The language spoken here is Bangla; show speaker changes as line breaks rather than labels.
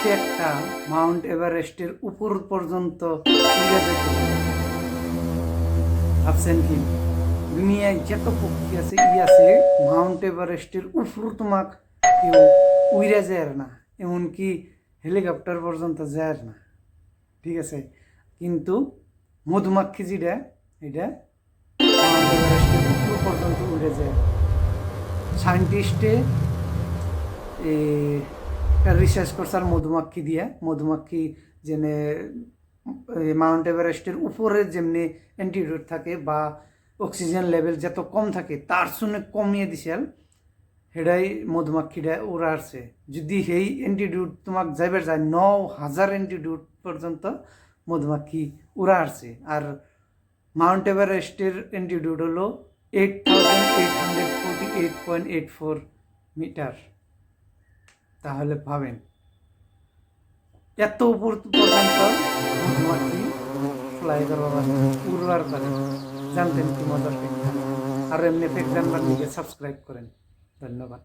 পক্ষী একটা মাউন্ট এভারেস্টের উপর পর্যন্ত উড়ে যেতে পারে? ভাবছেন কি? দুনিয়ায় যত পক্ষী আছে আছে মাউন্ট এভারেস্টের উপর তোমাক কেউ উড়ে যায় না, এমনকি হেলিকপ্টার পর্যন্ত যায় না, ঠিক আছে? কিন্তু মধুমাক্ষী যেটা এটা মাউন্ট এভারেস্টের উপর পর্যন্ত উড়ে যায়। সায়েন্টিস্টে রিসার্চ করছে আর মধুমাক্ষী দিয়ে, মধুমাক্ষী যেনে মাউন্ট এভারেস্টের উপরে যেমনি অ্যান্টিটিউড থাকে বা অক্সিজেন লেভেল যত কম থাকে তার শুনে কমিয়ে দিছিল, সেটাই মধুমাক্ষীটা ওরা আসছে। যদি সেই অ্যান্টিটিউড তোমাক যাইবার যায় 9,000 অ্যান্টিটিউড পর্যন্ত মধুমাক্ষী উড়া আসছে। আর মাউন্ট এভারেস্টের অ্যান্টিটিউড হলো 8,848.84 মিটার। তাহলে ভাবেন এত উপর পর্যন্ত মধুমাছি ফ্লাই করবার উড়বার পারে। জানতেন কি মজার ফেক? আর এমনি ফেক জানবার দিকে সাবস্ক্রাইব করেন। ধন্যবাদ।